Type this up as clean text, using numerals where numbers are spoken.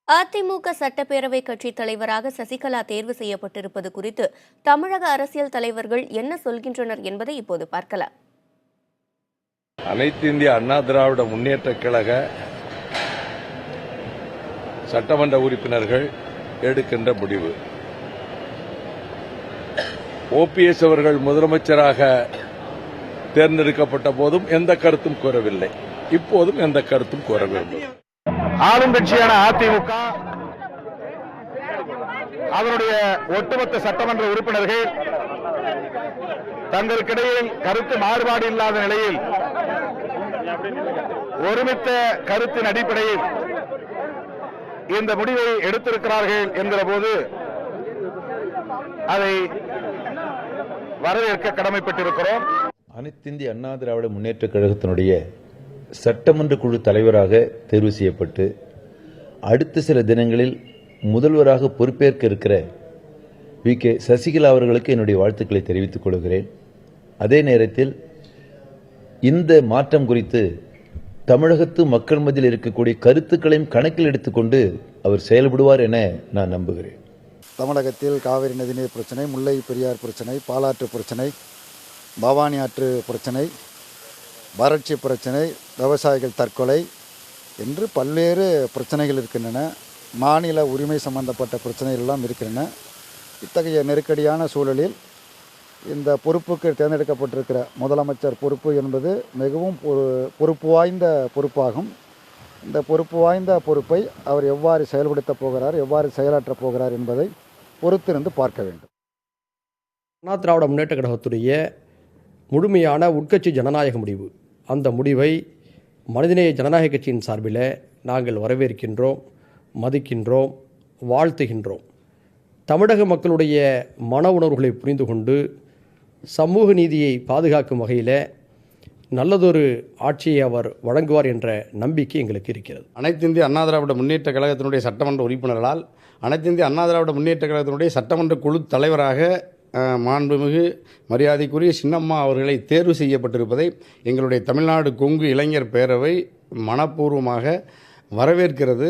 அதிமுக சட்டப்பேரவை கட்சித் தலைவராக சசிகலா தேர்வு செய்யப்பட்டிருப்பது குறித்து தமிழக அரசியல் தலைவர்கள் என்ன சொல்கின்றனர் என்பதை இப்போது பார்க்கலாம். அனைத்து இந்திய அண்ணா திராவிட முன்னேற்ற கழக சட்டமன்ற உறுப்பினர்கள் எடுக்கின்ற முடிவு. ஓபிஎஸ் அவர்கள் முதலமைச்சராக தேர்ந்தெடுக்கப்பட்ட போதும் எந்த கருத்தும் கூறவில்லை, இப்போதும் எந்த கருத்தும் கூறவில்லை. ஆளுங்கட்சியான அதிமுக அதனுடைய ஒட்டுமொத்த சட்டமன்ற உறுப்பினர்கள் தங்களுக்கிடையில் கருத்து மாறுபாடு இல்லாத நிலையில் ஒருமித்த கருத்தின் அடிப்படையில் இந்த முடிவை எடுத்திருக்கிறார்கள் என்கிற போது அதை வரவேற்க கடமைப்பட்டிருக்கிறோம். அனைத்து இந்திய அண்ணா திராவிட முன்னேற்ற கழகத்தினுடைய சட்டமன்ற குழு தலைவராக தேர்வு செய்யப்பட்டு அடுத்த சில தினங்களில் முதல்வராக பொறுப்பேற்க இருக்கிற வி.கே. சசிகலா அவர்களுக்கு என்னுடைய வாழ்த்துக்களை தெரிவித்துக் கொள்கிறேன். அதே நேரத்தில் இந்த மாற்றம் குறித்து தமிழகத்து மக்கள் மத்தியில் இருக்கக்கூடிய கருத்துக்களையும் கணக்கில் எடுத்துக்கொண்டு அவர் செயல்படுவார் என நான் நம்புகிறேன். தமிழகத்தில் காவிரி நதிநீர் பிரச்சனை, முல்லை பெரியார் பிரச்சனை, பாலாற்று பிரச்சனை, பவானி ஆற்று பிரச்சனை, வறட்சி பிரச்சனை, விவசாயிகள் தற்கொலை என்று பல்வேறு பிரச்சனைகள் இருக்கின்றன. மாநில உரிமை சம்பந்தப்பட்ட பிரச்சனைகள் எல்லாம் இருக்கின்றன. இத்தகைய நெருக்கடியான சூழலில் இந்த பொறுப்புக்கு தேர்ந்தெடுக்கப்பட்டிருக்கிற முதலமைச்சர் பொறுப்பு என்பது மிகவும் பொறுப்பு வாய்ந்த பொறுப்பாகும். இந்த பொறுப்பு வாய்ந்த பொறுப்பை அவர் எவ்வாறு செயல்படுத்தப் போகிறார், எவ்வாறு செயலாற்றப் போகிறார் என்பதை பொறுத்திருந்து பார்க்க வேண்டும். அண்ணா திராவிட முன்னேற்ற கழகத்துடைய முழுமையான உட்கட்சி ஜனநாயக முடிவு, அந்த முடிவை மனிதநேய ஜனநாயக கட்சியின் சார்பில் நாங்கள் வரவேற்கின்றோம், மதிக்கின்றோம், வாழ்த்துகின்றோம். தமிழக மக்களுடைய மன உணர்வுகளை புரிந்து கொண்டு சமூக நீதியை பாதுகாக்கும் வகையில் நல்லதொரு ஆட்சியை அவர் வழங்குவார் என்ற நம்பிக்கை எங்களுக்கு இருக்கிறது. அனைத்து இந்திய அண்ணா திராவிட முன்னேற்ற கழகத்தினுடைய சட்டமன்ற உறுப்பினர்களால் அனைத்து இந்திய அண்ணா திராவிட முன்னேற்ற கழகத்தினுடைய சட்டமன்ற குழு தலைவராக மாண்புமிகு மரியாதைக்குரிய சின்னம்மா அவர்களை தேர்வு செய்யப்பட்டிருப்பதை எங்களுடைய தமிழ்நாடு கொங்கு இளைஞர் பேரவை மனப்பூர்வமாக வரவேற்கிறது.